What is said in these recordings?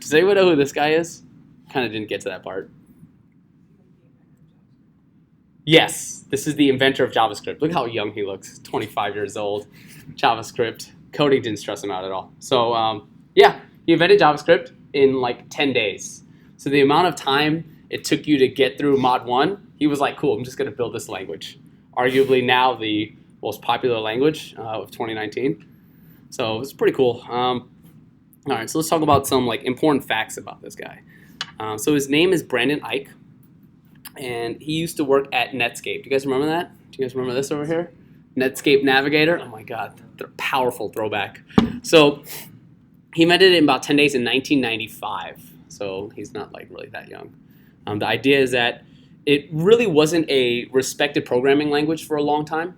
Does anyone know who this guy is? Kind of didn't get to that part. Yes, this is the inventor of JavaScript. Look how young he looks, 25 years old. JavaScript. Coding didn't stress him out at all. So yeah, he invented JavaScript in like 10 days. So the amount of time it took you to get through Mod 1, he was like, cool, I'm just going to build this language. Arguably now the most popular language of 2019. So it's pretty cool. All right, so let's talk about some like important facts about this guy. So his name is Brandon Ike, and he used to work at Netscape. Do you guys remember that? Do you guys remember this over here? Netscape Navigator. Oh my God, they're powerful throwback. So he invented it in about 10 days in 1995. So he's not like really that young. The idea is that it really wasn't a respected programming language for a long time,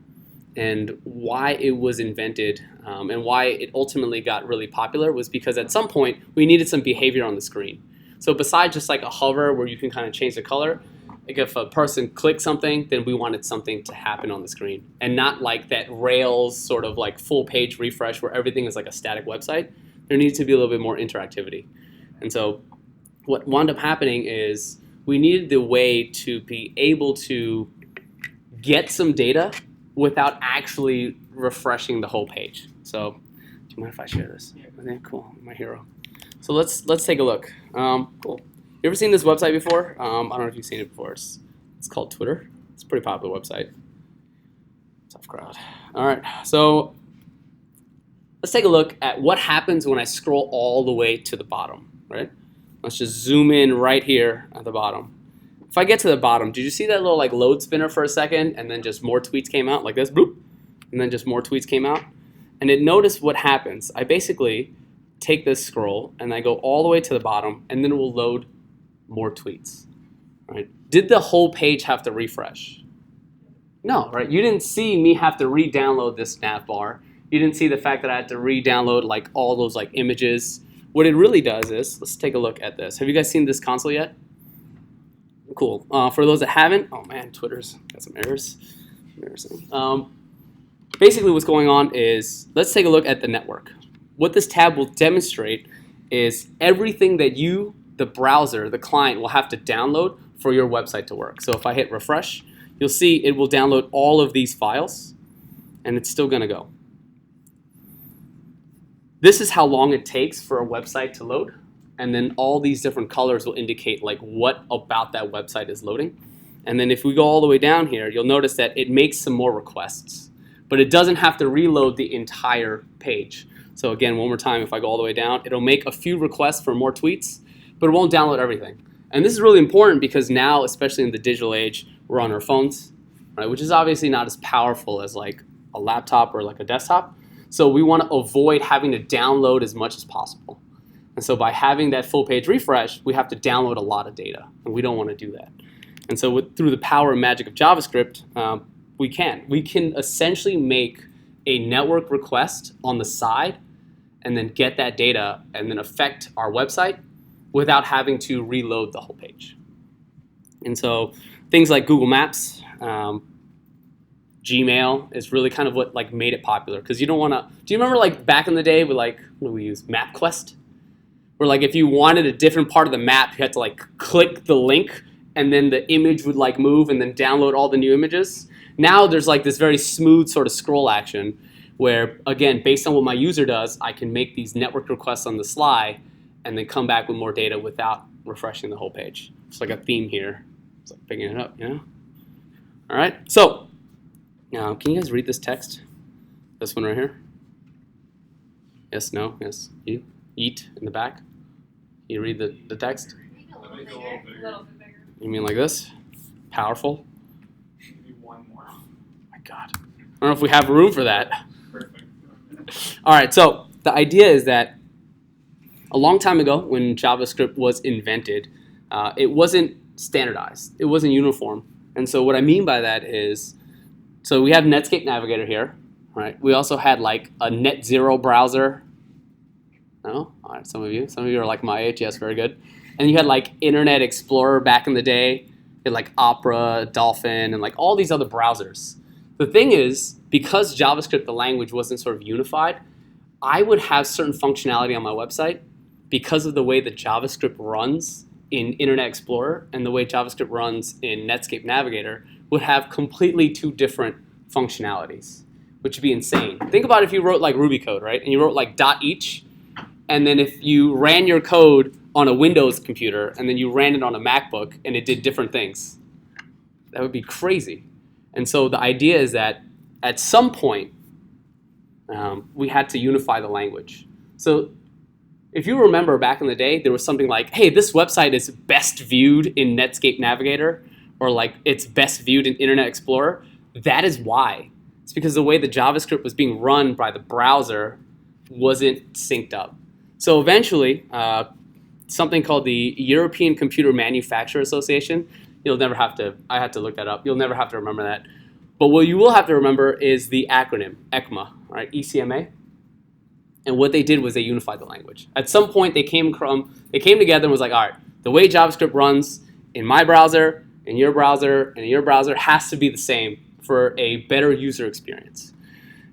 and why it was invented and why it ultimately got really popular was because at some point we needed some behavior on the screen. So besides just like a hover where you can kind of change the color, like if a person clicked something, then we wanted something to happen on the screen, and not like that Rails sort of like full page refresh where everything is like a static website. There needs to be a little bit more interactivity. And so what wound up happening is we needed the way to be able to get some data without actually refreshing the whole page. So do you mind if I share this? Okay, cool, my hero. So let's take a look. Cool. You ever seen this website before? I don't know if you've seen it before. It's called Twitter. It's a pretty popular website. Tough crowd. All right, so let's take a look at what happens when I scroll all the way to the bottom, right? Let's just zoom in right here at the bottom. If I get to the bottom, did you see that little like load spinner for a second, and then just more tweets came out like this, boop, and then just more tweets came out? And it noticed what happens. I basically take this scroll and I go all the way to the bottom, and then it will load more tweets, right? Did the whole page have to refresh? No, right? You didn't see me have to re-download this nav bar. You didn't see the fact that I had to re-download like all those like images. What it really does is, let's take a look at this. Have you guys seen this console yet? Cool. For those that haven't, oh man, Twitter's got some errors. Embarrassing. Basically what's going on is, let's take a look at the network. What this tab will demonstrate is everything that you, the browser, the client, will have to download for your website to work. So if I hit refresh, you'll see it will download all of these files, and it's still gonna go. This is how long it takes for a website to load, and then all these different colors will indicate like what about that website is loading. And then if we go all the way down here, you'll notice that it makes some more requests, but it doesn't have to reload the entire page. So again, one more time, if I go all the way down, it'll make a few requests for more tweets, but it won't download everything. And this is really important because now, especially in the digital age, we're on our phones, right? Which is obviously not as powerful as like a laptop or like a desktop. So we want to avoid having to download as much as possible. And so by having that full page refresh, we have to download a lot of data, and we don't want to do that. And so through the power and magic of JavaScript, we can essentially make a network request on the side and then get that data and then affect our website without having to reload the whole page. And so things like Google Maps, Gmail is really kind of what like made it popular, because you don't want to. Do you remember like back in the day with like, what do we use, MapQuest? Where like if you wanted a different part of the map, you had to like click the link and then the image would like move and then download all the new images. Now there's like this very smooth sort of scroll action where, again, based on what my user does, I can make these network requests on the sly and then come back with more data without refreshing the whole page. It's like a theme here. It's like picking it up, you know? All right, so now can you guys read this text? This one right here? Yes, no, yes, you? Eat in the back? You read the text? A little bigger. You mean like this? Powerful? Maybe one more. Oh my God. I don't know if we have room for that. Perfect. All right, so the idea is that a long time ago when JavaScript was invented, it wasn't standardized. It wasn't uniform. And so what I mean by that is, so we have Netscape Navigator here, right? We also had like a NetZero browser. No? All right, some of you are like my age. Yes, very good. And you had like Internet Explorer back in the day. You had like Opera, Dolphin, and like all these other browsers. The thing is, because JavaScript, the language, wasn't sort of unified, I would have certain functionality on my website because of the way that JavaScript runs in Internet Explorer and the way JavaScript runs in Netscape Navigator, would have completely two different functionalities, which would be insane. Think about if you wrote like Ruby code, right? And you wrote like .each, and then if you ran your code on a Windows computer and then you ran it on a MacBook and it did different things. That would be crazy. And so the idea is that at some point, we had to unify the language. So if you remember back in the day, there was something like, hey, this website is best viewed in Netscape Navigator, or like it's best viewed in Internet Explorer. That is why. It's because the way the JavaScript was being run by the browser wasn't synced up. So eventually, something called the European Computer Manufacturer Association, you'll never have to, I had to look that up, you'll never have to remember that. But what you will have to remember is the acronym, ECMA, right? ECMA. And what they did was they unified the language. At some point, they came together and was like, all right, the way JavaScript runs in my browser, in your browser, and in your browser has to be the same for a better user experience.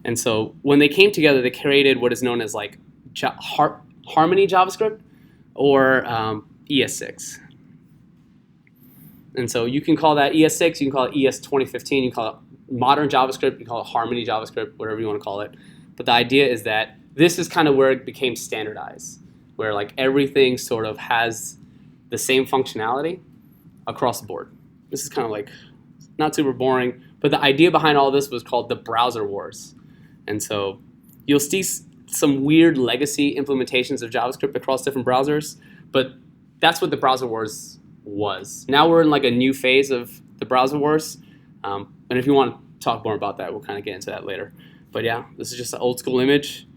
And so when they came together, they created what is known as like Harmony JavaScript, or ES6. And so you can call that ES6, you can call it ES 2015, you can call it modern JavaScript, you can call it Harmony JavaScript, whatever you want to call it. But the idea is that this is kind of where it became standardized, where like everything sort of has the same functionality across the board. This is kind of like not super boring, but the idea behind all this was called the browser wars. And so you'll see some weird legacy implementations of JavaScript across different browsers, but that's what the browser wars was. Now we're in like a new phase of the browser wars, and if you want to talk more about that, we'll kind of get into that later. But yeah, this is just an old school image.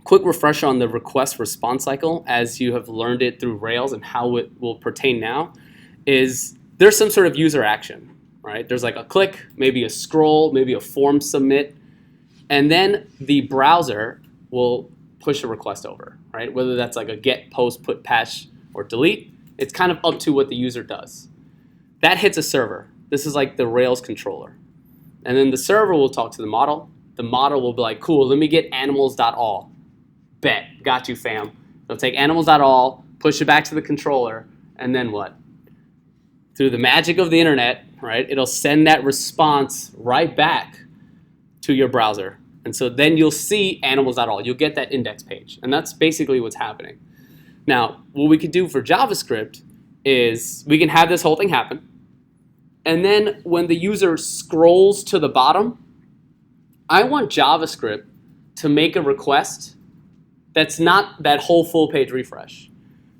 Quick refresher on the request response cycle as you have learned it through Rails and how it will pertain now is there's some sort of user action, right? There's like a click, maybe a scroll, maybe a form submit, and then the browser will push a request over, right? Whether that's like a get, post, put, patch, or delete, it's kind of up to what the user does. That hits a server. This is like the Rails controller. And then the server will talk to the model. The model will be like, cool, let me get animals.all. Bet, got you fam. They'll take animals.all, push it back to the controller, and then what? Through the magic of the internet, right, it'll send that response right back to your browser. And so then you'll see animals.all. You'll get that index page. And that's basically what's happening. Now, what we could do for JavaScript is we can have this whole thing happen. And then when the user scrolls to the bottom, I want JavaScript to make a request that's not that whole full page refresh,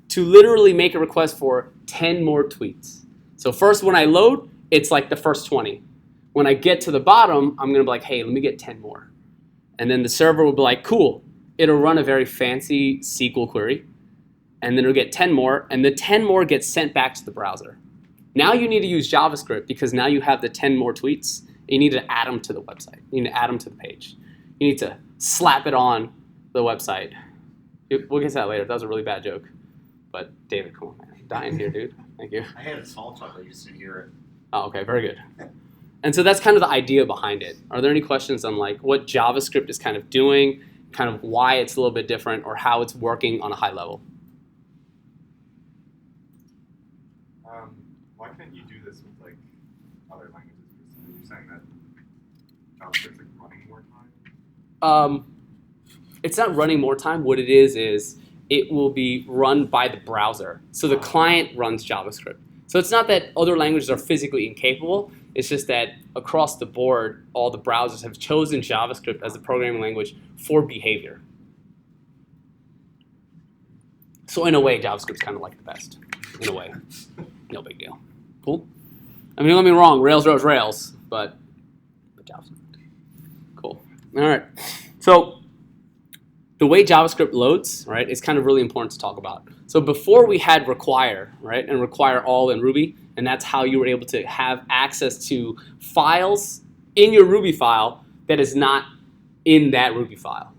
to literally make a request for 10 more tweets. So first when I load, it's like the first 20. When I get to the bottom, I'm gonna be like, hey, let me get 10 more. And then the server will be like, cool. It'll run a very fancy SQL query, and then it'll get 10 more, and the 10 more get sent back to the browser. Now you need to use JavaScript because now you have the 10 more tweets. You need to add them to the website. You need to add them to the page. You need to slap it on the website. We'll get to that later. That was a really bad joke. But David, come on, man. I'm dying here, dude. Thank you. I had a small talk, I just didn't hear it. Oh, okay, very good. And so that's kind of the idea behind it. Are there any questions on like what JavaScript is kind of doing, kind of why it's a little bit different, or how it's working on a high level? Why can't you do this with like other languages? You're saying that JavaScript's like running more time? It's not running more time. What it is it will be run by the browser. So the client runs JavaScript. So it's not that other languages are physically incapable. It's just that across the board, all the browsers have chosen JavaScript as the programming language for behavior. So in a way, JavaScript's kind of like the best. In a way. No big deal. Cool? I mean, don't get me wrong, Rails, but JavaScript. Cool. All right. So the way JavaScript loads, right, is kind of really important to talk about. So before we had require, right, and require all in Ruby, and that's how you were able to have access to files in your Ruby file that is not in that Ruby file,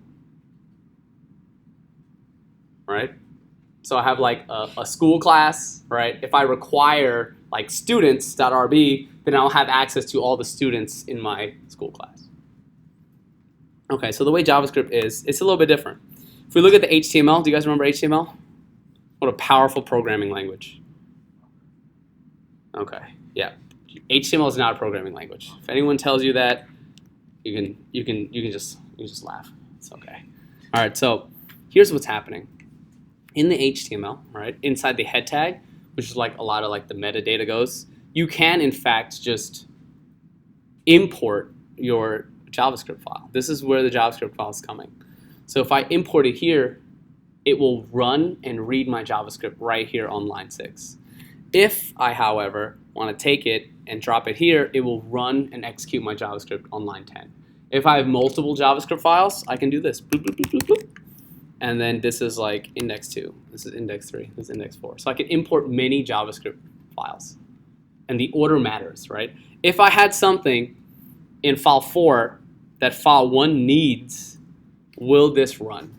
right? So I have like a school class, right? If I require like students.rb, then I'll have access to all the students in my school class. Okay, so the way JavaScript is, it's a little bit different. If we look at the HTML, do you guys remember HTML? What a powerful programming language. Okay, yeah. HTML is not a programming language. If anyone tells you that, you can just laugh. It's okay. All right, so here's what's happening. In the HTML, right, inside the head tag, which is like a lot of like the metadata goes, you can in fact just import your JavaScript file. This is where the JavaScript file is coming. So if I import it here, it will run and read my JavaScript right here on line 6. If I, however, want to take it and drop it here, it will run and execute my JavaScript on line 10. If I have multiple JavaScript files, I can do this. Bloop, bloop, bloop, bloop, bloop. And then this is like index 2. This is index 3. This is index 4. So I can import many JavaScript files. And the order matters, right? If I had something in file 4 that file 1 needs, will this run?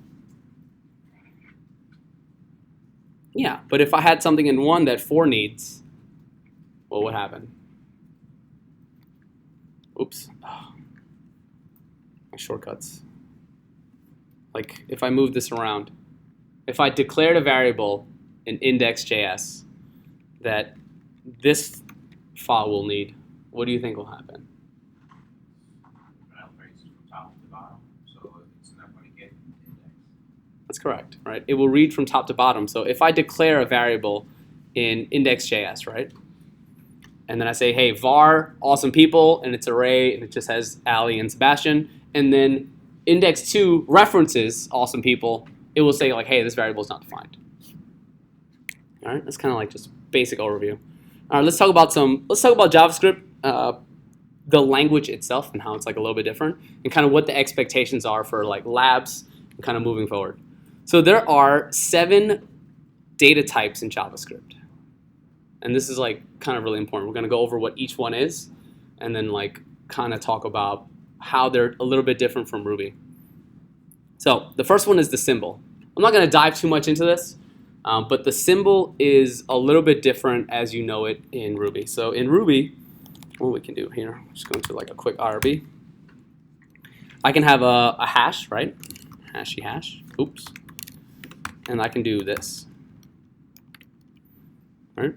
Yeah, but if I had something in 1 that 4 needs, what would happen? Oops. Oh, my shortcuts. Like if I move this around, if I declared a variable in index.js that this file will need, what do you think will happen? From top to bottom, so it's not going to get indexed. That's correct, right? It will read from top to bottom. So if I declare a variable in index.js, right? And then I say, hey, var awesome people, and it's array, and it just has Ali and Sebastian, and then index 2 references awesome people, it will say like, hey, this variable is not defined. All right, that's kind of like just basic overview. All right, let's talk about JavaScript, the language itself and how it's like a little bit different, and kind of what the expectations are for like labs and kind of moving forward. So there are 7 data types in JavaScript. And this is like kind of really important. We're going to go over what each one is and then like kind of talk about how they're a little bit different from Ruby. So the first one is the symbol. I'm not going to dive too much into this, but the symbol is a little bit different as you know it in Ruby. So in Ruby, what we can do here, I'm just going to like a quick IRB. I can have a hash, right? Hashy hash. Oops. And I can do this. Right?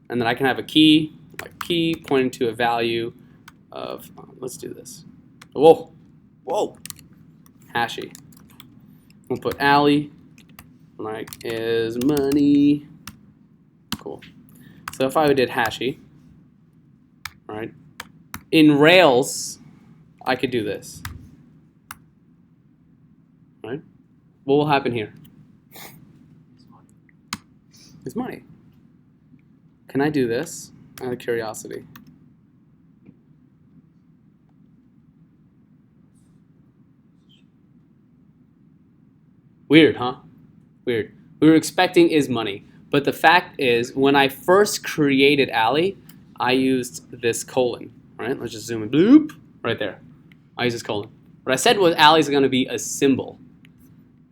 And then I can have a key, like key pointing to a value of, let's do this. Whoa, whoa, hashy. We'll put Ali, like is money. Cool. So if I did hashy, right? In Rails, I could do this. Right? What will happen here? It's money. Can I do this out of curiosity? Weird, huh? Weird. We were expecting is money. But the fact is, when I first created Ali, I used this colon. Right? Let's just zoom in. Bloop. Right there. I used this colon. What I said was Ali is going to be a symbol.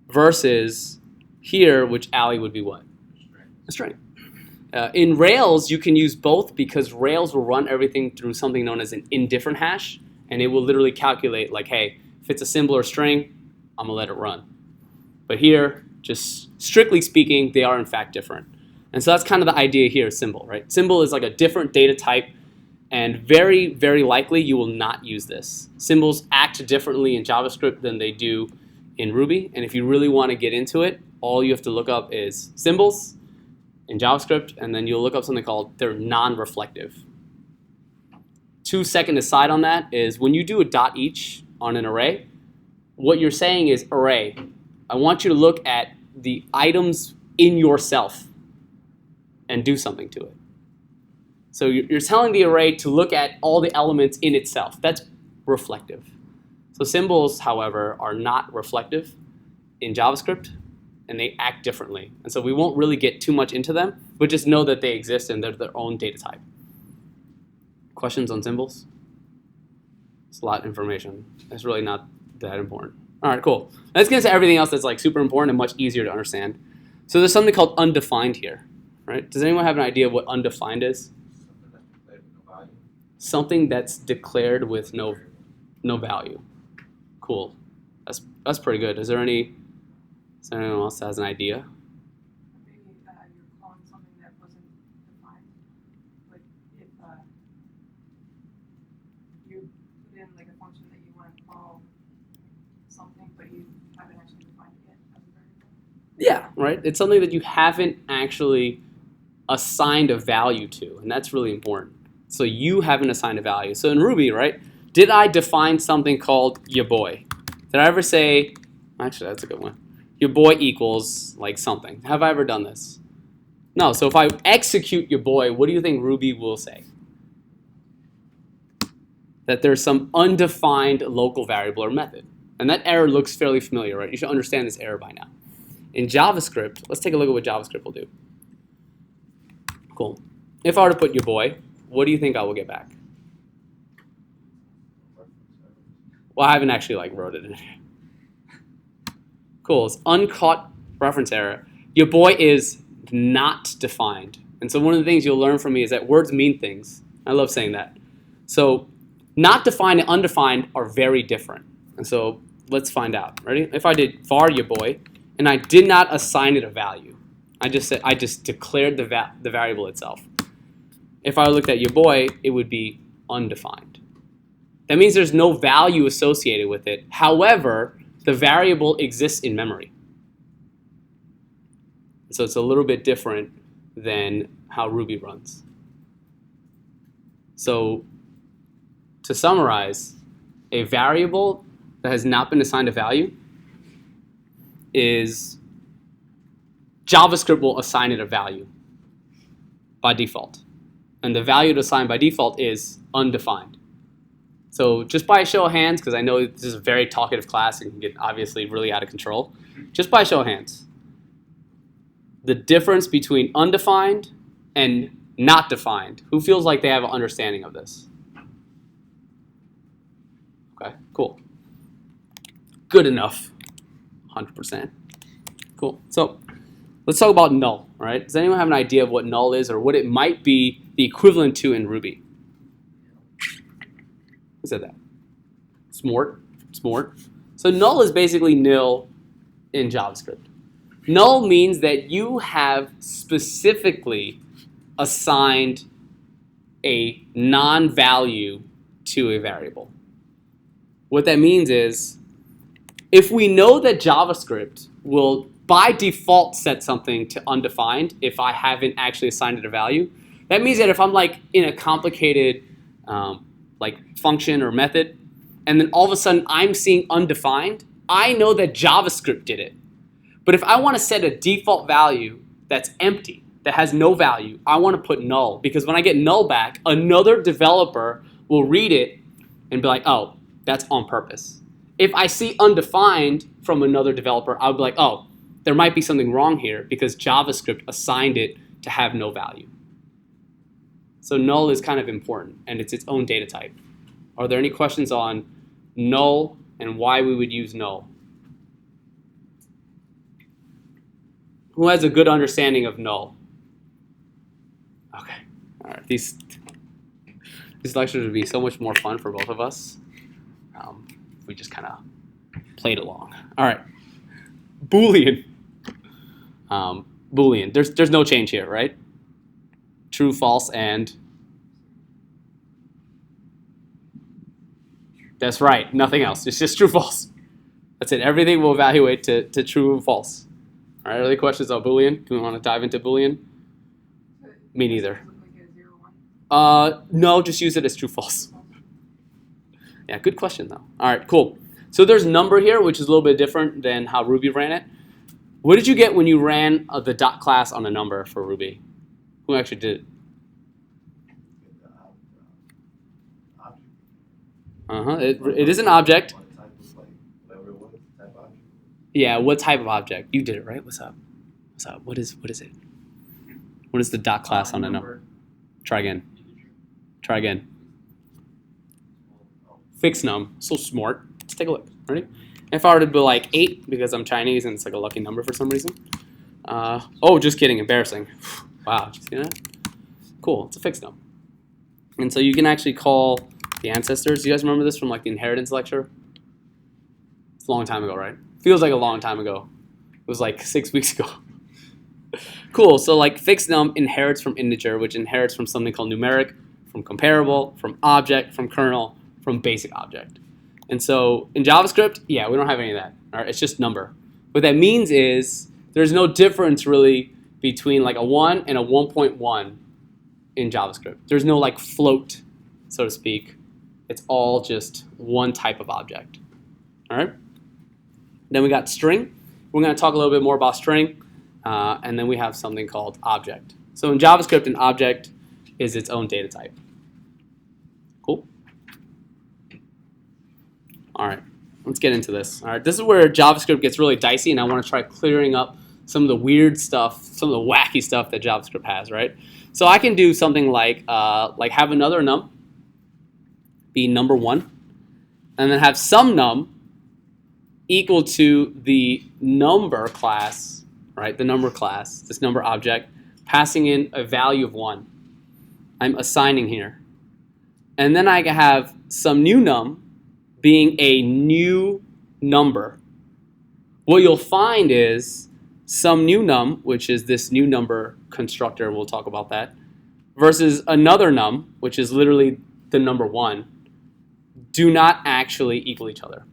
Versus here, which Ali would be what? A string. In Rails, you can use both because Rails will run everything through something known as an indifferent hash. And it will literally calculate like, hey, if it's a symbol or string, I'm going to let it run. But here, just strictly speaking, they are in fact different. And so that's kind of the idea here, symbol, right? Symbol is like a different data type, and very, very likely you will not use this. Symbols act differently in JavaScript than they do in Ruby, and if you really want to get into it, all you have to look up is symbols in JavaScript, and then you'll look up something called they're non-reflective. 2-second aside on that is when you do a dot each on an array, what you're saying is array. I want you to look at the items in yourself and do something to it. So you're telling the array to look at all the elements in itself. That's reflective. So symbols, however, are not reflective in JavaScript, and they act differently. And so we won't really get too much into them, but just know that they exist and they're their own data type. Questions on symbols? It's a lot of information. It's really not that important. All right, cool. Let's get into everything else that's like super important and much easier to understand. So there's something called undefined here, right? Does anyone have an idea of what undefined is? Something that's declared with no value. Cool. That's pretty good. Is there any So anyone else has an idea? Maybe you're calling something that wasn't defined. Like if you put in like a function that you want to call something, but you haven't actually defined it yet as a variable. Yeah, right? It's something that you haven't actually assigned a value to, and that's really important. So you haven't assigned a value. So in Ruby, right, did I define something called your boy? Did I ever say, actually that's a good one, your boy equals like something? Have I ever done this? No, so if I execute your boy, what do you think Ruby will say? That there's some undefined local variable or method. And that error looks fairly familiar, right? You should understand this error by now. In JavaScript, let's take a look at what JavaScript will do. Cool. If I were to put your boy, what do you think I will get back? Well, I haven't actually like wrote it in here. Cool. It's uncaught reference error. Your boy is not defined. And so one of the things you'll learn from me is that words mean things. I love saying that. So not defined and undefined are very different. And so let's find out. Ready? If I did var your boy and I did not assign it a value, I just declared the variable itself. If I looked at your boy, it would be undefined. That means there's no value associated with it. However, the variable exists in memory. So it's a little bit different than how Ruby runs. So to summarize, a variable that has not been assigned a value is JavaScript will assign it a value by default. And the value to assign by default is undefined. So just by a show of hands, because I know this is a very talkative class and can get obviously really out of control, just by a show of hands, the difference between undefined and not defined, who feels like they have an understanding of this? Okay, cool. Good enough, 100%. Cool, so let's talk about null, all right? Does anyone have an idea of what null is or what it might be the equivalent to in Ruby? Who said that? Smort. So null is basically nil in JavaScript. Null means that you have specifically assigned a non-value to a variable. What that means is, if we know that JavaScript will by default set something to undefined if I haven't actually assigned it a value, that means that if I'm like in a complicated like function or method, and then all of a sudden I'm seeing undefined, I know that JavaScript did it. But if I want to set a default value that's empty, that has no value, I want to put null, because when I get null back, another developer will read it and be like, oh, that's on purpose. If I see undefined from another developer, I'll be like, oh, there might be something wrong here because JavaScript assigned it to have no value. So null is kind of important, and it's its own data type. Are there any questions on null and why we would use null? Who has a good understanding of null? Okay, all right. These lectures would be so much more fun for both of us if we just kind of played along. All right, Boolean. Boolean. There's no change here, right? True, false, and that's right. Nothing else. It's just true, false. That's it. Everything will evaluate to true and false. All right. Other questions on Boolean? Do we want to dive into Boolean? Me neither. Like a 0, 1? No, just use it as true, false. Yeah, good question though. All right, cool. So there's number here, which is a little bit different than how Ruby ran it. What did you get when you ran the dot class on a number for Ruby? Who actually did it? It is an object. Yeah, what type of object? You did it, right? What's up? What is it? What is the dot class on a number? Try again. Fixed num. So smart. Let's take a look. Ready? If I were to be like 8 because I'm Chinese and it's like a lucky number for some reason. Oh, just kidding. Embarrassing. Wow. Did you see that? Cool. It's a fixed num. And so you can actually call the ancestors. Do you guys remember this from like the inheritance lecture? It's a long time ago, right? Feels like a long time ago. was like 6 weeks ago. Cool. So like fixed num inherits from integer, which inherits from something called numeric, from comparable, from object, from kernel, from basic object. And so in JavaScript, yeah, we don't have any of that. All right, it's just number. What that means is there's no difference really between like a 1 and a 1.1 in JavaScript. There's no like float, so to speak. It's all just one type of object. All right. Then we got string. We're going to talk a little bit more about string. And then we have something called object. So in JavaScript, an object is its own data type. Cool. All right, let's get into this. All right, this is where JavaScript gets really dicey, and I want to try clearing up some of the weird stuff, some of the wacky stuff that JavaScript has, right? So I can do something like have another num be number 1, and then have some num equal to the number class, right? The number class, this number object, passing in a value of 1. I'm assigning here. And then I can have some new num being a new number. What you'll find is some new num, which is this new number constructor, we'll talk about that, versus another num, which is literally the number 1, do not actually equal each other.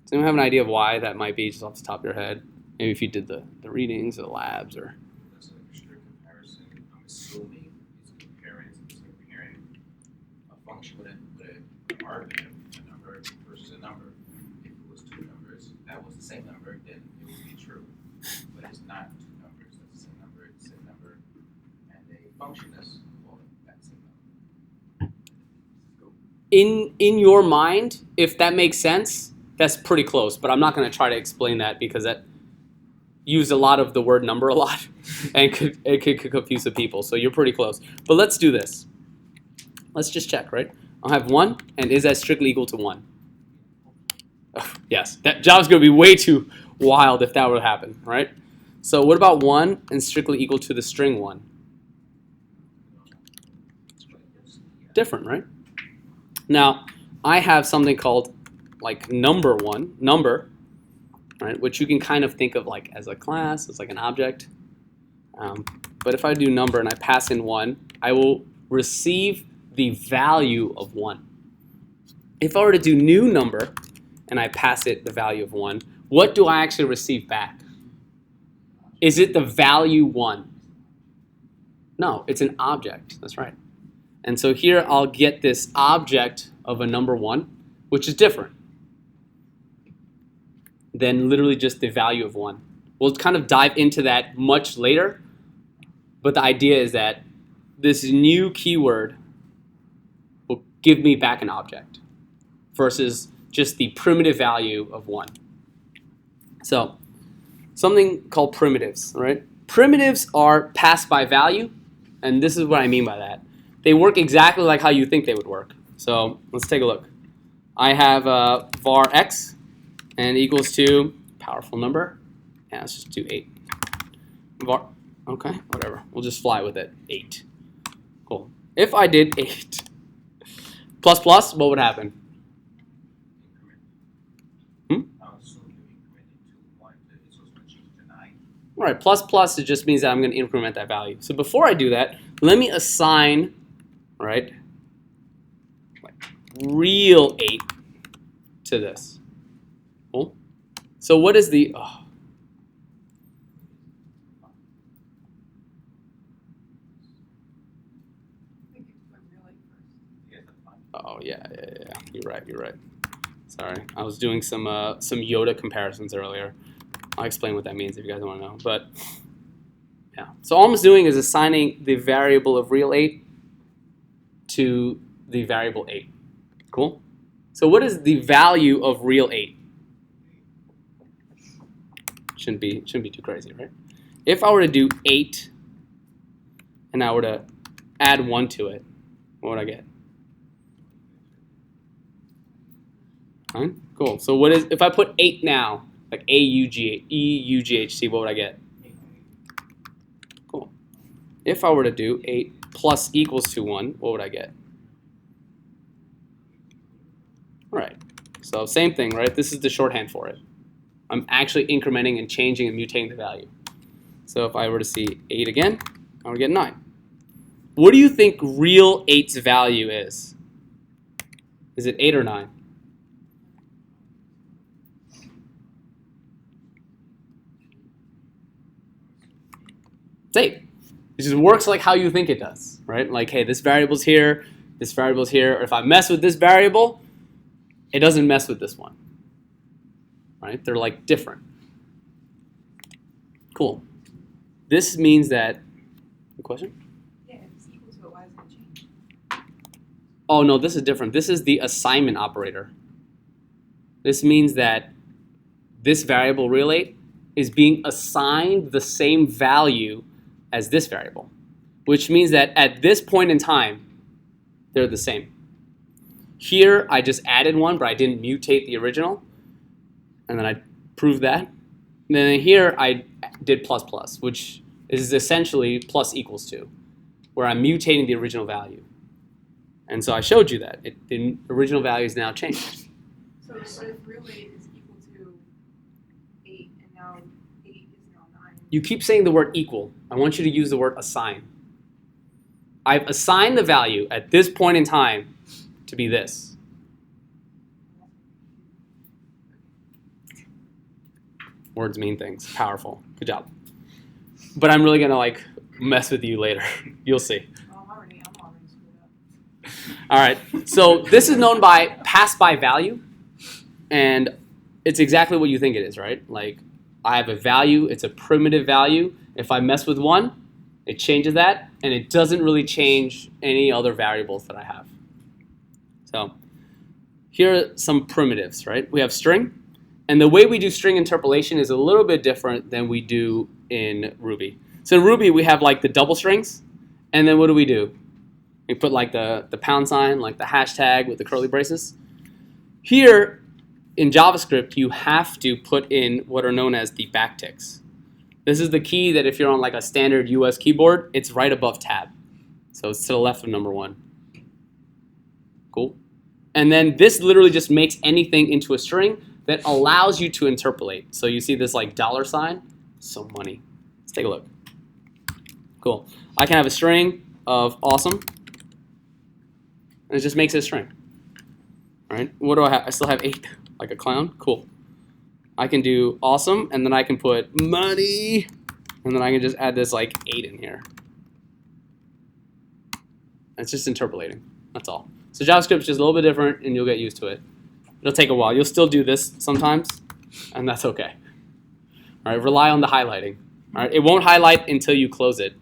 Does anyone have an idea of why that might be, just off the top of your head? Maybe if you did the readings or the labs or... That's like a strict comparison. I'm assuming it's comparing a function with an argument, a number versus a number. If it was 2 numbers, that was the same number, then it would be true. But it's not 2 numbers, that's the same number, it's the same number. And a function that's that same number. In your mind, if that makes sense, that's pretty close. But I'm not going to try to explain that because that used a lot of the word number a lot and it could confuse the people. So you're pretty close. But let's do this. Let's just check, right? I'll have 1, and is that strictly equal to 1? Oh, yes, that job's going to be way too wild if that were to happen, right? So what about 1 and strictly equal to the string 1? Different, right? Now, I have something called like number 1, number, right, which you can kind of think of like as a class, as like an object. But if I do number and I pass in 1, I will receive the value of 1. If I were to do new number and I pass it the value of 1, what do I actually receive back? Is it the value 1? No, it's an object. That's right. And so here I'll get this object of a number 1, which is different than literally just the value of 1. We'll kind of dive into that much later, but the idea is that this new keyword will give me back an object versus just the primitive value of 1. So something called primitives, right? Primitives are passed by value, and this is what I mean by that. They work exactly like how you think they would work. So let's take a look. I have var x and equals to powerful number. Yeah, let's just do 8. Var, okay, whatever. We'll just fly with it. 8. Cool. If I did 8 plus plus, what would happen? I'll assume you incremented to 1, it's supposed to change to 9. All right, plus plus, it just means that I'm going to increment that value. So before I do that, let me assign, right, like real 8 to this. Cool. So what is the, I think you put really first. Yeah, that's fine. oh yeah, you're right. Sorry, I was doing some Yoda comparisons earlier. I'll explain what that means if you guys want to know. But yeah, so all I'm doing is assigning the variable of real 8 to the variable 8. Cool. So what is the value of real 8? Shouldn't be too crazy, right? If I were to do 8 and I were to add 1 to it, what would I get? Right? Cool. So what is, if I put 8 now, like E-U-G-H-T, what would I get? Cool. If I were to do 8 plus equals to 1, what would I get? All right. So same thing, right? This is the shorthand for it. I'm actually incrementing and changing and mutating the value. So if I were to see 8 again, I would get 9. What do you think real 8's value is? Is it 8 or 9? It's 8. It just works like how you think it does, right? Like, hey, this variable's here, or if I mess with this variable, it doesn't mess with this one, right? They're like different. Cool. This means that, question? Yeah, if it's equal to it, why doesn't it change? Oh no, this is different. This is the assignment operator. This means that this variable real 8 is being assigned the same value as this variable, which means that at this point in time, they're the same. Here, I just added one, but I didn't mutate the original, and then I proved that. And then here, I did plus plus, which is essentially plus equals 2, where I'm mutating the original value. And so I showed you that. The original value is now changed. So if real 8 is equal to 8, and now 8 is now 9. You keep saying the word equal. I want you to use the word assign. I've assigned the value at this point in time to be this. Words mean things. Powerful. Good job. But I'm really going to like mess with you later. You'll see. Oh, I'm already screwed up. All right. So this is known by pass by value. And it's exactly what you think it is, right? Like I have a value. It's a primitive value. If I mess with one, it changes that. And it doesn't really change any other variables that I have. So here are some primitives, right? We have string. And the way we do string interpolation is a little bit different than we do in Ruby. So in Ruby, we have like the double strings. And then what do? We put like the pound sign, like the hashtag with the curly braces. Here in JavaScript, you have to put in what are known as the backticks. This is the key that if you're on like a standard US keyboard, it's right above tab. So it's to the left of number 1. Cool. And then this literally just makes anything into a string that allows you to interpolate. So you see this like $sign, so money. Let's take a look. Cool. I can have a string of awesome, and it just makes it a string. All right. What do I have? I still have 8, like a clown. Cool. I can do awesome, and then I can put money, and then I can just add this like 8 in here. It's just interpolating. That's all. So JavaScript is just a little bit different, and you'll get used to it. It'll take a while. You'll still do this sometimes, and that's okay. All right, rely on the highlighting. All right, it won't highlight until you close it.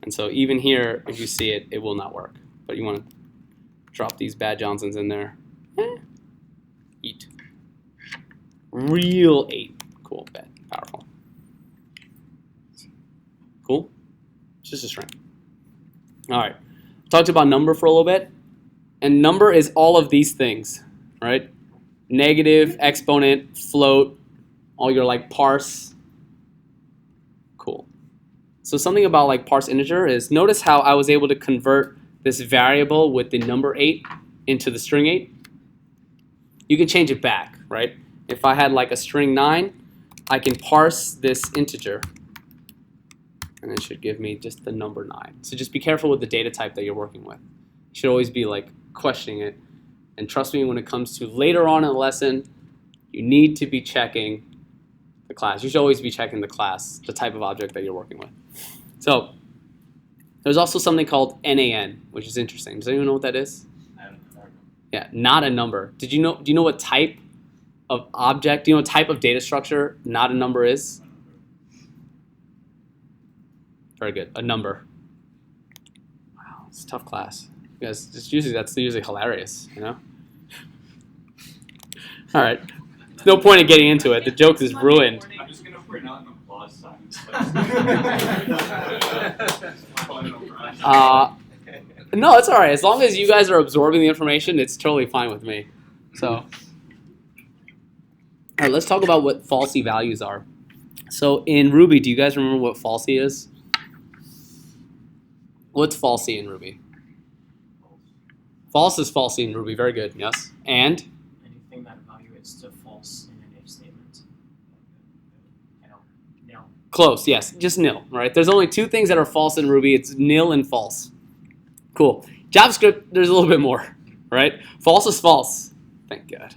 And so even here, if you see it, it will not work. But you want to drop these bad Johnsons in there. Eat. Real 8. Cool, bad, powerful. Cool? It's just a string. All right, talked about number for a little bit. And number is all of these things, right? Negative, exponent, float, all your like parse. Cool. So something about like parse integer is notice how I was able to convert this variable with the number 8 into the string 8. You can change it back, right? If I had like a string 9, I can parse this integer. And it should give me just the number 9. So just be careful with the data type that you're working with. You should always be like questioning it. And trust me, when it comes to later on in the lesson, you need to be checking the class. You should always be checking the class, the type of object that you're working with. So there's also something called NaN, which is interesting. Does anyone know what that is? Yeah, not a number. Do you know what type of object, do you know what type of data structure not a number is? Very good, a number. Wow, it's a tough class. You guys, that's usually hilarious, you know? All right, there's no point in getting into it. The joke is ruined. I'm just gonna print out an applause sign. No, it's all right. As long as you guys are absorbing the information, it's totally fine with me. So, all right, let's talk about what falsy values are. So in Ruby, do you guys remember what falsy is? What's falsy in Ruby? False is falsy in Ruby. Very good. Yes. And? Anything that evaluates to false in an if statement. Close, yes, just nil, right? There's only two things that are false in Ruby. It's nil and false. Cool. JavaScript, there's a little bit more, right? False is false. Thank God.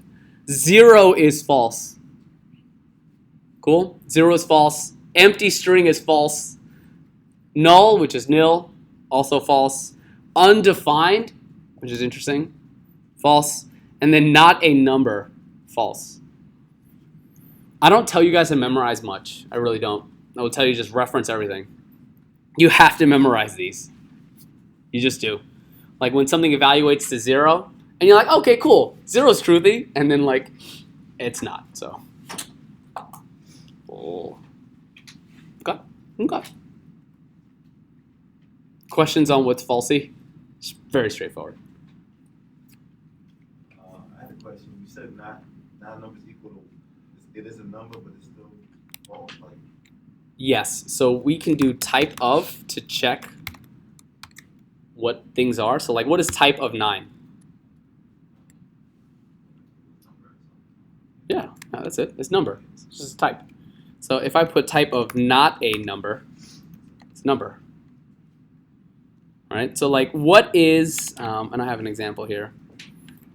0 is false. Cool? 0 is false. Empty string is false. Null, which is nil, also false. Undefined, which is interesting, false. And then not a number, false. I don't tell you guys to memorize much. I really don't. I will tell you just reference everything. You have to memorize these. You just do. Like when something evaluates to 0, and you're like, okay, cool, 0 is truthy, and then like, it's not, so. Oh. Okay. Questions on what's falsy? It's very straightforward. I had a question. You said not numbers equal to, it is a number, but it's still false. Like, Yes, so we can do type of to check what things are. So like, what is type of 9? Yeah, no, that's it. It's number. It's just a type. So if I put type of not a number, it's number. All right, so like what is, and I have an example here.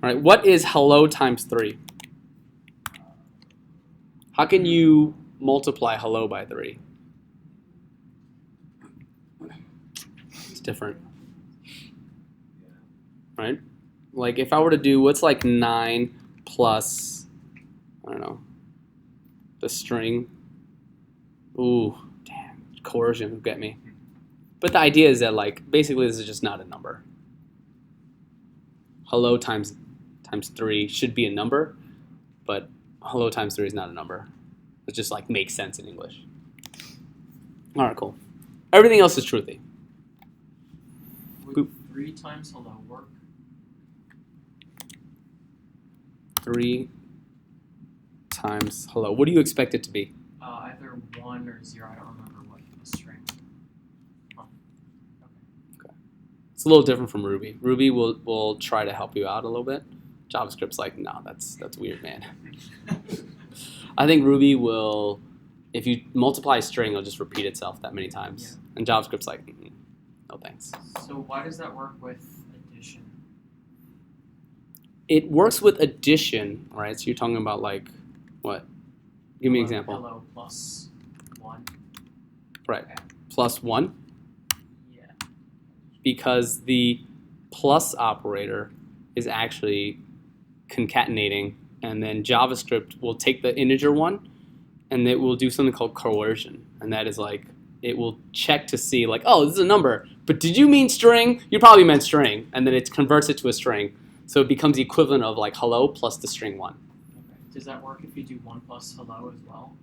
All right, what is hello times 3? How can you multiply hello by 3? It's different. Right? Like if I were to do, what's like 9 plus, I don't know, the string. Ooh, damn, coercion would get me. But the idea is that like, basically this is just not a number. Hello times 3 should be a number, but hello times 3 is not a number. It just like makes sense in English. All right, cool. Everything else is truthy. Would 3 times hello work? 3 times hello. What do you expect it to be? Either 1 or 0. I don't remember what the string. Oh. Okay. It's a little different from Ruby. Ruby will try to help you out a little bit. JavaScript's like, no, that's weird, man. I think Ruby will, if you multiply a string, it'll just repeat itself that many times. Yeah. And JavaScript's like, no thanks. So why does that work with addition? It works with addition, right? So you're talking about like, what? Give me an example. Hello plus 1. Right. Plus 1? Yeah. Because the plus operator is actually concatenating, and then JavaScript will take the integer one and it will do something called coercion. And that is like, it will check to see like, oh, this is a number, but did you mean string? You probably meant string. And then it converts it to a string. So it becomes the equivalent of like hello plus the string 1. Okay. Does that work if you do 1 plus hello as well?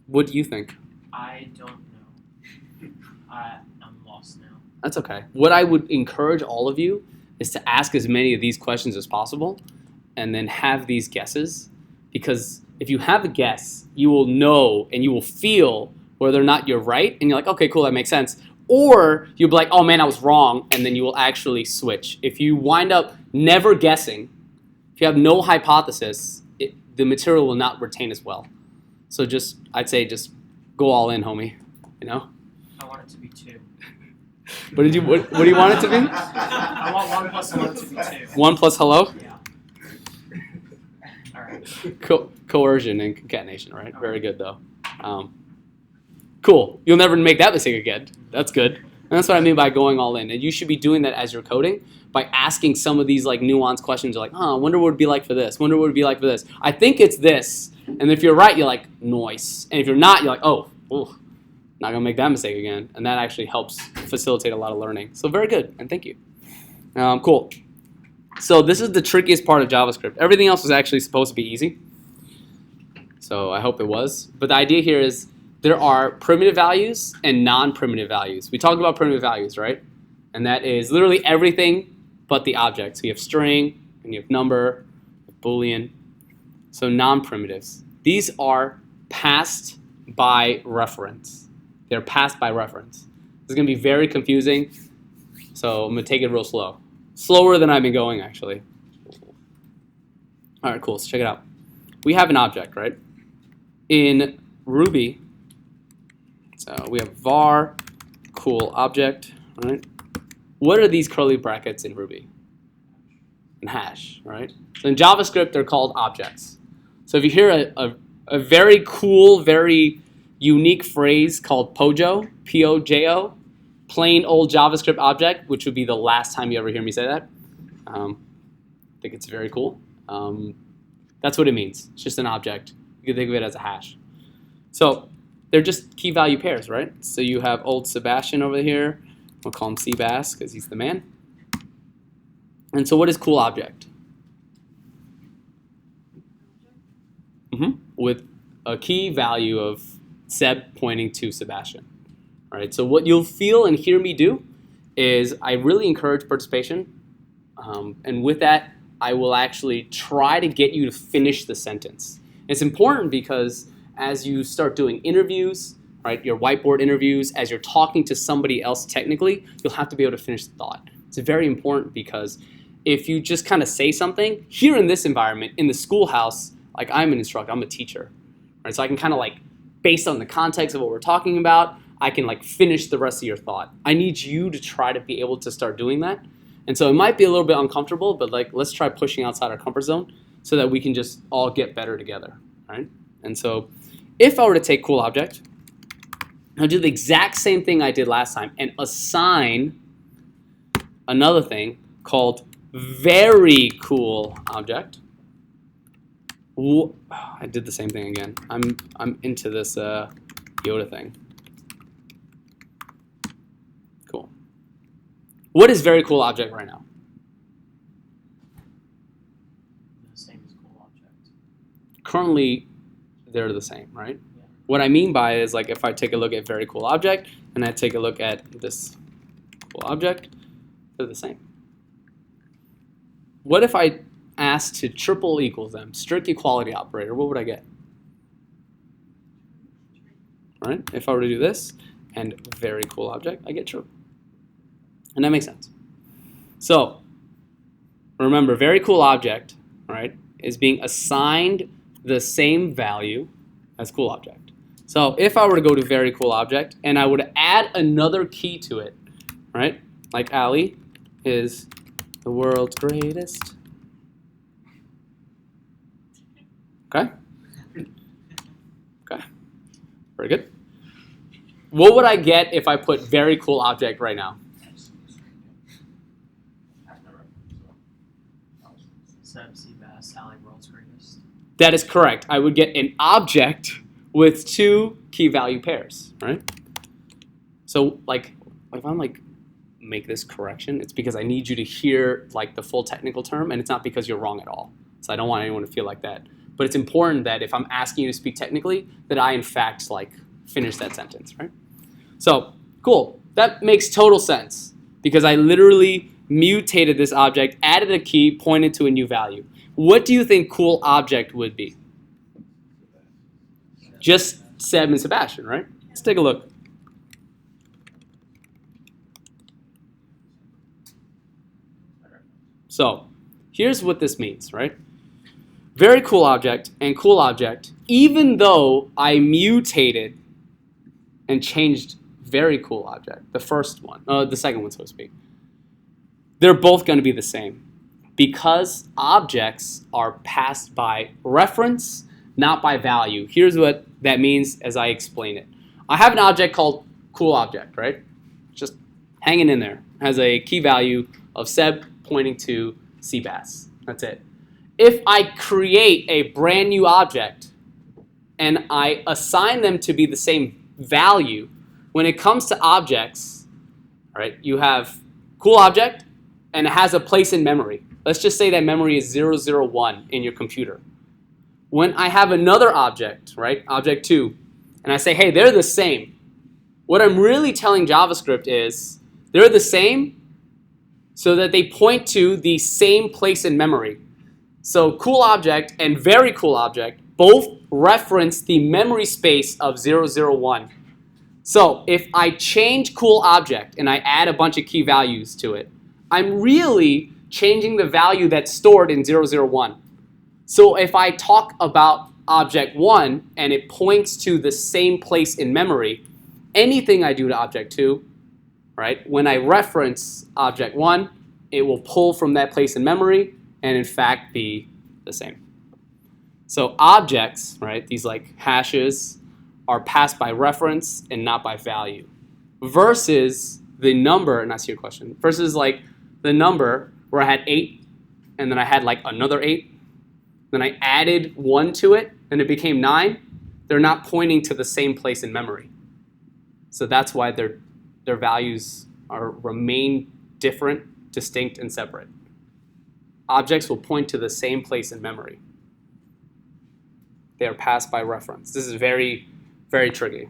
What do you think? I don't know. I'm lost now. That's okay. What I would encourage all of you is to ask as many of these questions as possible and then have these guesses, because if you have a guess, you will know and you will feel whether or not you're right, and you're like, okay, cool, that makes sense. Or you'll be like, oh man, I was wrong, and then you will actually switch. If you wind up never guessing, if you have no hypothesis, the material will not retain as well. So I'd say just go all in, homie, you know? I want it to be 2. What do you want it to be? I want 1 plus hello to be 2. 1 plus hello? Yeah. All right. Coercion and concatenation, right? Very good, though. Cool. You'll never make that mistake again. That's good. And that's what I mean by going all in. And you should be doing that as you're coding by asking some of these like nuanced questions. You're like, I wonder what it would be like for this. Wonder what it would be like for this. I think it's this. And if you're right, you're like, nice. And if you're not, you're like, oh, ooh, not going to make that mistake again. And that actually helps facilitate a lot of learning. So very good. And thank you. Cool. So this is the trickiest part of JavaScript. Everything else was actually supposed to be easy. So I hope it was. But the idea here is there are primitive values and non-primitive values. We talked about primitive values, right? And that is literally everything but the object. So you have string, and you have number, Boolean. So non-primitives. These are passed by reference. They're passed by reference. This is going to be very confusing, so I'm going to take it real slow. Slower than I've been going, actually. All right, cool. So check it out. We have an object, right? In Ruby, So we have var cool object, right? What are these curly brackets in Ruby? And hash, right? So in JavaScript, they're called objects. So if you hear a very cool, very unique phrase called POJO, P-O-J-O, plain old JavaScript object, which would be the last time you ever hear me say that. I think it's very cool. That's what it means. It's just an object. You can think of it as a hash. So they're just key value pairs, right? So you have old Sebastian over here. We'll call him Seabass because he's the man. And so what is cool object? With a key value of Seb pointing to Sebastian. All right, so what you'll feel and hear me do is I really encourage participation. And with that, I will actually try to get you to finish the sentence. It's important because as you start doing interviews, right, your whiteboard interviews, as you're talking to somebody else technically, you'll have to be able to finish the thought. It's very important because if you just kind of say something, here in this environment, in the schoolhouse, like I'm an instructor, I'm a teacher, right? So I can kind of like, based on the context of what we're talking about, I can like finish the rest of your thought. I need you to try to be able to start doing that. And so it might be a little bit uncomfortable, but like let's try pushing outside our comfort zone so that we can just all get better together, right? And so if I were to take cool object, I'll do the exact same thing I did last time and assign another thing called very cool object. I did the same thing again. I'm into this Yoda thing. Cool. What is very cool object right now? The same as cool object. Currently, they're the same, right? Yeah. What I mean by it is like if I take a look at very cool object and I take a look at this cool object, they're the same. What if I asked to triple equals them, strict equality operator, what would I get? Right? If I were to do this and very cool object, I get true. And that makes sense. So remember, very cool object, right, is being assigned the same value as cool object. So if I were to go to very cool object and I would add another key to it, right, like Ali is the world's greatest. Okay? Okay. Very good. What would I get if I put very cool object right now? Seb, Seabass, Ally, world's greatest. That is correct. I would get an object with two key value pairs, right? So like if I'm like make this correction, it's because I need you to hear like the full technical term, and it's not because you're wrong at all. So I don't want anyone to feel like that. But it's important that if I'm asking you to speak technically, that I in fact like finish that sentence, right? So cool. That makes total sense because I literally mutated this object, added a key, pointed to a new value. What do you think cool object would be? Just Seb and Sebastian, right? Let's take a look. So here's what this means, right? Very cool object and cool object, even though I mutated and changed very cool object, the first one, the second one, so to speak, they're both going to be the same because objects are passed by reference, not by value. Here's what that means as I explain it. I have an object called cool object, right? Just hanging in there. Has a key value of Seb pointing to Seabass. That's it. If I create a brand new object and I assign them to be the same value, when it comes to objects, right, you have cool object and it has a place in memory. Let's just say that memory is 001 in your computer. When I have another object, right, object 2, and I say, hey, they're the same, what I'm really telling JavaScript is they're the same so that they point to the same place in memory. So cool object and very cool object both reference the memory space of 001. So if I change cool object and I add a bunch of key values to it, I'm really changing the value that's stored in 001. So if I talk about object 1 and it points to the same place in memory, anything I do to object 2, right, when I reference object 1, it will pull from that place in memory and in fact be the same. So objects, right, these like hashes, are passed by reference and not by value. Versus the number, and that's your question, versus like the number where I had 8 and then I had like another 8, then I added 1 to it and it became 9, they're not pointing to the same place in memory. So that's why their values remain different, distinct, and separate. Objects will point to the same place in memory. They are passed by reference. This is very, very tricky.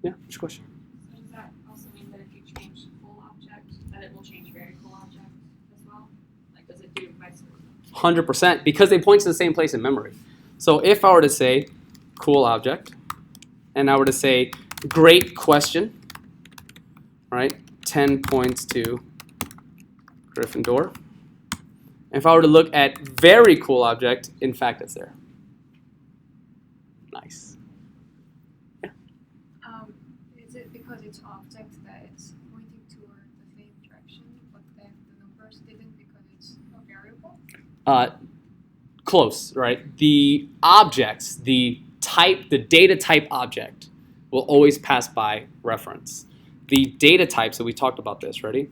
Yeah, what's your question? So does that also mean that if you change full object, that it will change variable object as well? Like, does it do vice versa? 100%, because they point to the same place in memory. So if I were to say cool object, and I were to say great question, right? 10 points to Gryffindor. If I were to look at very cool object, in fact, it's there. Nice. Is it because it's object that it's pointing toward the same direction, but then the numbers didn't because it's a variable? Close, right? The objects, the data type object will always pass by reference. The data types, so we talked about this, ready?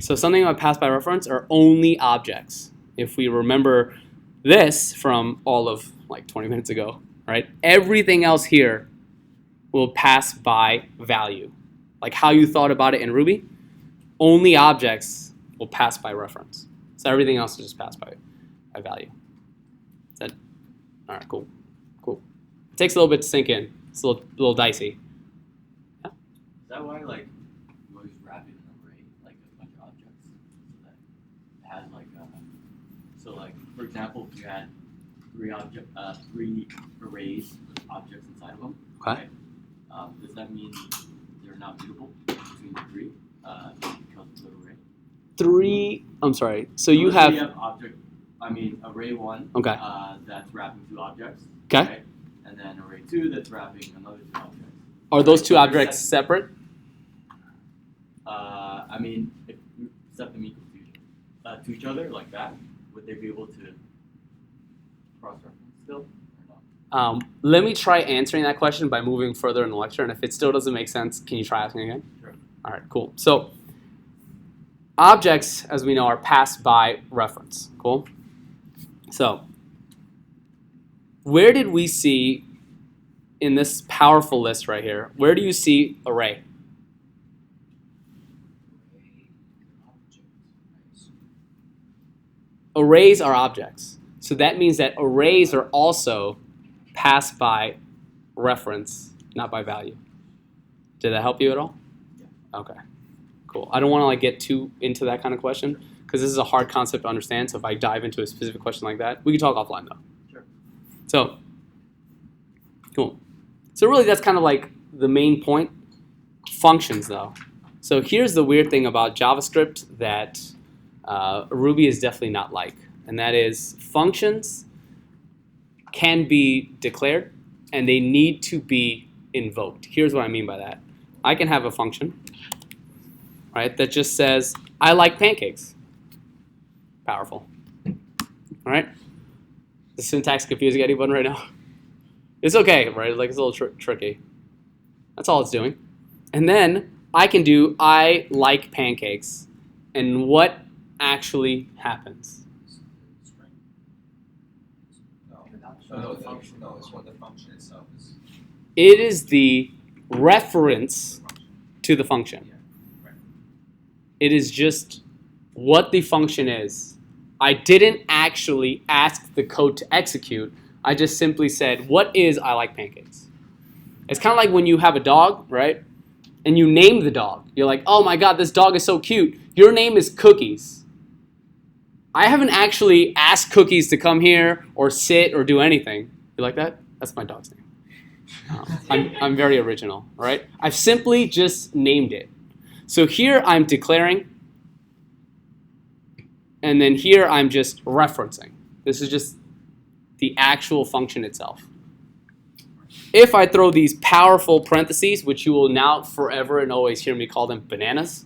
So something that pass by reference are only objects. If we remember this from all of like 20 minutes ago, right? Everything else here will pass by value. Like how you thought about it in Ruby, only objects will pass by reference. So everything else will just pass by value. Is that all right? Cool. It takes a little bit to sink in. It's a little dicey. Is that why like you always wrap it in an array, like a bunch of objects, so that it has like so like for example, if you had three arrays with objects inside of them, Okay. right? Does that mean they're not mutable between the three? Because of the array. 3. I'm sorry. So you let's say have array 1. Okay. That's wrapping 2 objects. Okay. Right? And then array 2 that's wrapping another 2 objects. Are those Right, two so objects separate? If you set them equal to each other like that, would they be able to cross-reference still or not? Let me try answering that question by moving further in the lecture, and if it still doesn't make sense, can you try asking again? Sure. All right, cool. So objects, as we know, are passed by reference. Cool. So where did we see in this powerful list right here, where do you see array? Arrays are objects. So that means that arrays are also passed by reference, not by value. Did that help you at all? Yeah. Okay, cool. I don't want to like get too into that kind of question because this is a hard concept to understand. So if I dive into a specific question like that, we can talk offline though. Sure. So, cool. So really that's kind of like the main point. Functions though. So here's the weird thing about JavaScript that Ruby is definitely not like, and that is functions can be declared and they need to be invoked. Here's what I mean by that. I can have a function, right, that just says, I like pancakes. Powerful. All right? The syntax confusing anyone right now? It's okay, right? Like it's a little tricky. That's all it's doing. And then I can do I like pancakes. And what actually happens? No, it's what the function itself is. It is the reference to the function. It is just what the function is. I didn't actually ask the code to execute. I just simply said, what is I like pancakes? It's kind of like when you have a dog, right? And you name the dog. You're like, oh my God, this dog is so cute. Your name is Cookies. I haven't actually asked Cookies to come here or sit or do anything. You like that? That's my dog's name. I'm very original, right? I've simply just named it. So here I'm declaring, and then here I'm just referencing. This is just the actual function itself. if I throw these powerful parentheses, which you will now forever and always hear me call them bananas,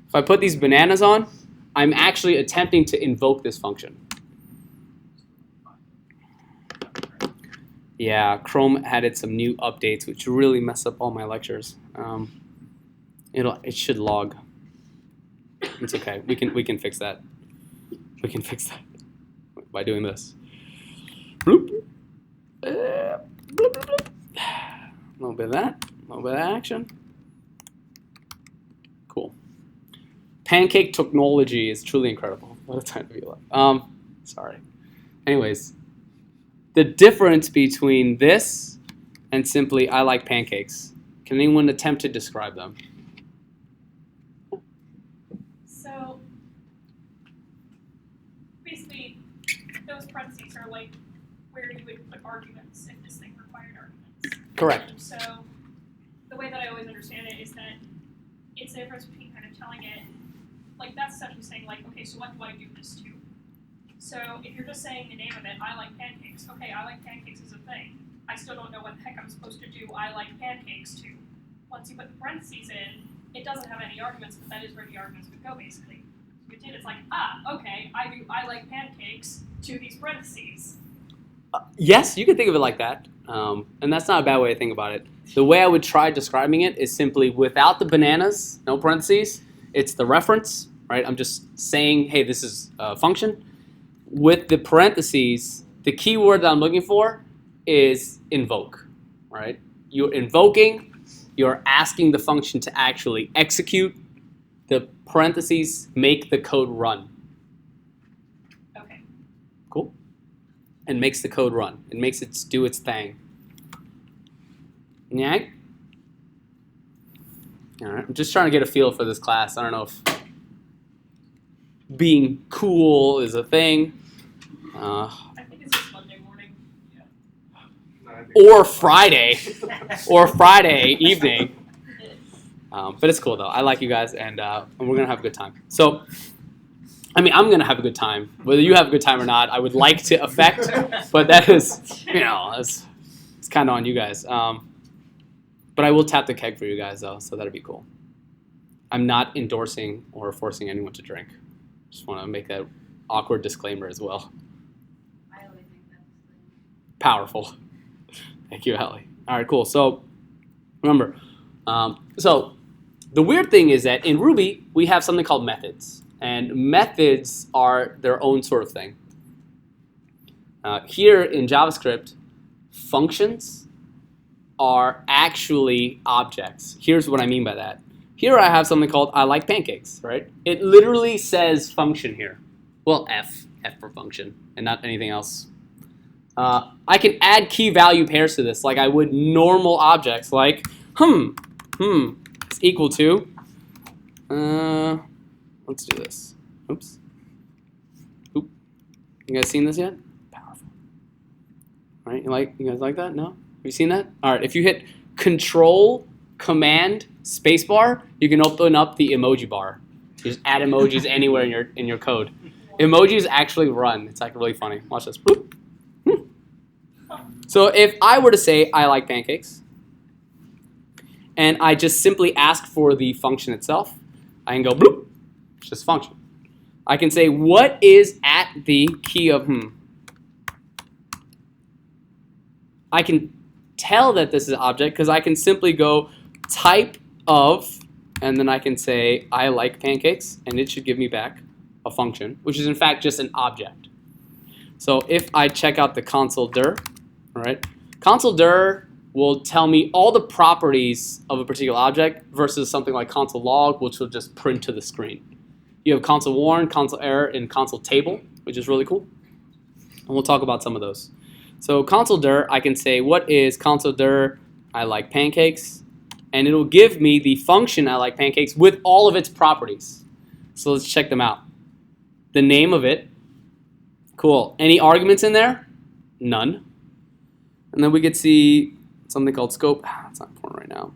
if I put these bananas on, I'm actually attempting to invoke this function. Yeah, Chrome added some new updates, which really mess up all my lectures. It should log. It's okay. We can fix that. We can fix that by doing this. Bloop. Bloop, bloop, bloop. A little bit of that. A little bit of action. Cool. Pancake technology is truly incredible. What a time to be alive. Sorry. Anyways, the difference between this and simply I like pancakes. Can anyone attempt to describe them? So basically, those parentheses are like where you would put arguments if this thing required arguments. Correct. And so the way that I always understand it is that it's the difference between kind of telling it, like that's essentially saying like, okay, so what do I do this to? So if you're just saying the name of it, I like pancakes. Okay, I like pancakes is a thing. I still don't know what the heck I'm supposed to do I like pancakes to. Once you put the parentheses in, it doesn't have any arguments, but that is where the arguments would go basically. So it did, it's like, okay, I do I like pancakes to these parentheses. Yes, you can think of it like that. And that's not a bad way to think about it. The way I would try describing it is simply without the bananas, no parentheses, it's the reference, right? I'm just saying, hey, this is a function. With the parentheses, the key word that I'm looking for is invoke, right? You're invoking, you're asking the function to actually execute. The parentheses make the code run. Okay. Cool. And makes the code run. It makes it do its thing. Yeah. All right. I'm just trying to get a feel for this class. I don't know if being cool is a thing. I think it's just Monday morning. Or Friday. Or Friday evening. But it's cool though. I like you guys, and we're going to have a good time. So, I mean, I'm going to have a good time. Whether you have a good time or not, I would like to affect, but that is, it's kind of on you guys. But I will tap the keg for you guys though, so that'd be cool. I'm not endorsing or forcing anyone to drink. Just want to make that awkward disclaimer as well. I always think that's Powerful. Thank you, Allie. All right, cool. So remember, so the weird thing is that in Ruby, we have something called methods. And methods are their own sort of thing. Here in JavaScript, functions are actually objects. Here's what I mean by that. Here I have something called I like pancakes, right? It literally says function here. Well, F for function, and not anything else. I can add key value pairs to this like I would normal objects, like is equal to, let's do this. Oops. Oop. You guys seen this yet? Powerful. All right, you guys like that? No? Have you seen that? All right, if you hit Control, Command, Spacebar, you can open up the emoji bar. You just add emojis anywhere in your code. Emojis actually run. It's like really funny. Watch this. Boop. So if I were to say I like pancakes, and I just simply ask for the function itself, I can go bloop. It's just function. I can say what is at the key of I can tell that this is an object because I can simply go type of, and then I can say I like pancakes, and it should give me back a function, which is in fact just an object. So if I check out the console dir, all right, console dir will tell me all the properties of a particular object versus something like console log, which will just print to the screen. You have console warn, console error, and console table, which is really cool. And we'll talk about some of those. So console dir, I can say what is console dir I like pancakes, and it'll give me the function I like pancakes with all of its properties. So let's check them out. The name of it, cool. Any arguments in there? None. And then we could see something called scope. That's not important right now.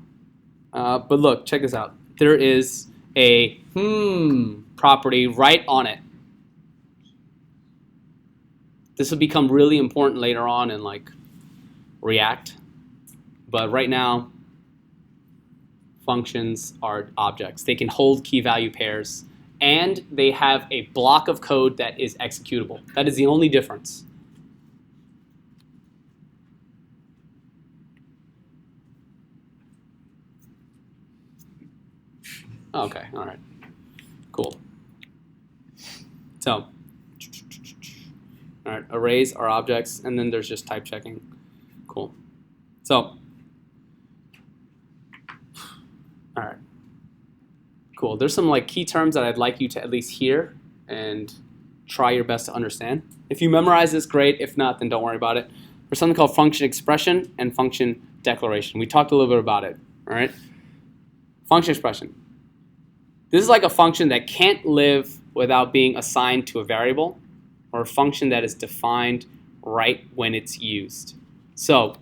But look, check this out. There is a property right on it. This will become really important later on in like React. But right now, functions are objects. They can hold key value pairs, and they have a block of code that is executable. That is the only difference. Okay, all right, cool. So, all right, arrays are objects, and then there's just type checking. Cool. So, all right, cool. There's some like key terms that I'd like you to at least hear and try your best to understand. If you memorize this, great. If not, then don't worry about it. There's something called function expression and function declaration. We talked a little bit about it, all right? Function expression. This is like a function that can't live without being assigned to a variable, or a function that is defined right when it's used. So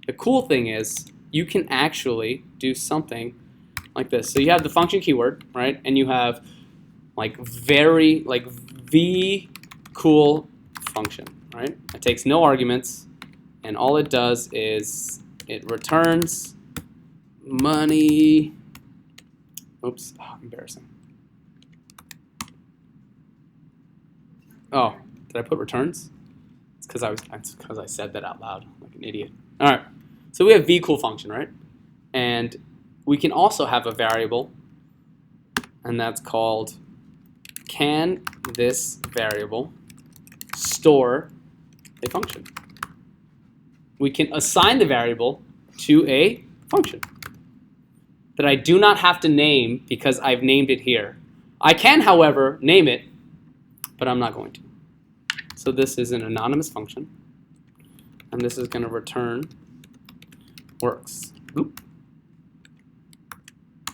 the cool thing is you can actually do something like this. So you have the function keyword, right? And you have like v cool function, right? It takes no arguments, and all it does is it returns money. Oops, embarrassing. Oh, did I put returns? It's because I said that out loud like an idiot. All right, so we have v cool function, right? And we can also have a variable, and that's called can this variable store a function? We can assign the variable to a function that I do not have to name because I've named it here. I can, however, name it, but I'm not going to. So this is an anonymous function, and this is going to return works. Oop.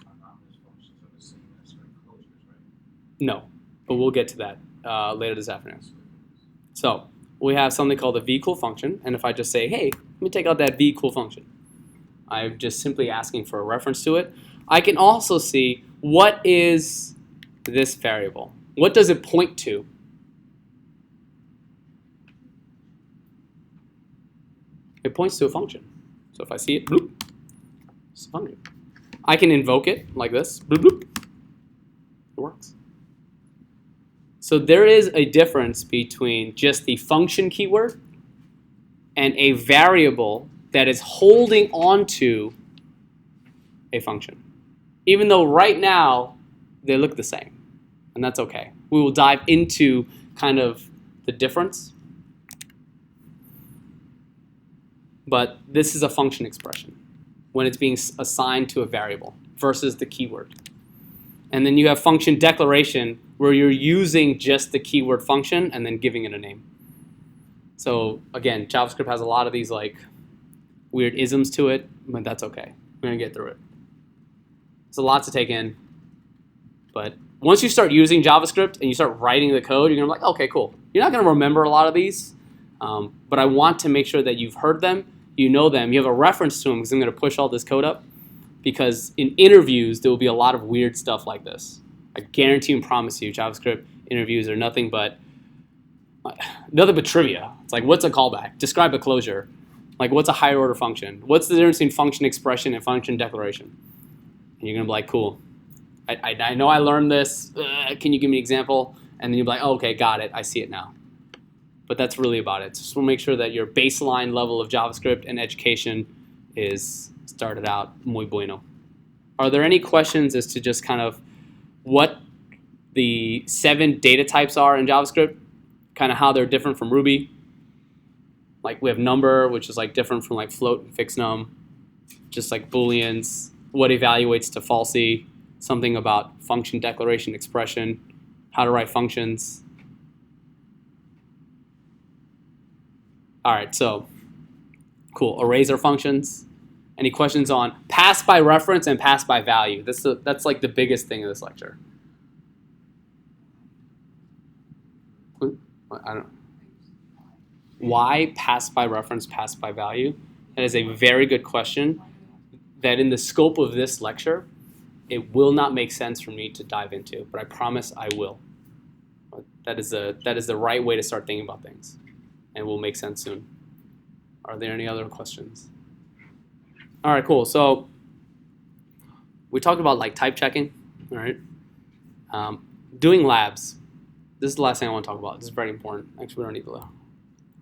Anonymous functions are the same as like closures, right? No, but we'll get to that later this afternoon. So we have something called a vCool function, and if I just say, hey, let me take out that vCool function, I'm just simply asking for a reference to it. I can also see what is this variable. What does it point to? It points to a function. So if I see it, bloop, it's a function. I can invoke it like this, bloop, bloop. It works. So there is a difference between just the function keyword and a variable that is holding on to a function. Even though right now they look the same, and that's okay. We will dive into kind of the difference. But this is a function expression when it's being assigned to a variable versus the keyword. And then you have function declaration where you're using just the keyword function and then giving it a name. So again, JavaScript has a lot of these like weird isms to it, but that's okay. We're gonna get through it. There's a lot to take in, but once you start using JavaScript and you start writing the code, you're gonna be like, okay, cool. You're not gonna remember a lot of these, but I want to make sure that you've heard them, you know them, you have a reference to them, because I'm gonna push all this code up, because in interviews, there will be a lot of weird stuff like this. I guarantee and promise you, JavaScript interviews are nothing but trivia. It's like, what's a callback? Describe a closure. Like, what's a higher order function? What's the difference between function expression and function declaration? And you're gonna be like, cool. I know I learned this. Can you give me an example? And then you'll be like, oh, okay, got it. I see it now. But that's really about it. Just want to make sure that your baseline level of JavaScript and education is started out muy bueno. Are there any questions as to just kind of what the 7 data types are in JavaScript? Kind of how they're different from Ruby? Like we have number, which is like different from like float and fixed num. Just like booleans. What evaluates to falsy? Something about function declaration expression. How to write functions. All right, so cool. Arrays are functions. Any questions on pass by reference and pass by value? That's like the biggest thing in this lecture. I don't know. Why pass by reference, pass by value? That is a very good question that in the scope of this lecture, it will not make sense for me to dive into, but I promise I will. That is the right way to start thinking about things, and will make sense soon. Are there any other questions? All right, cool. So we talked about like type checking. All right. Doing labs. This is the last thing I want to talk about. This is very important. Actually, we don't need to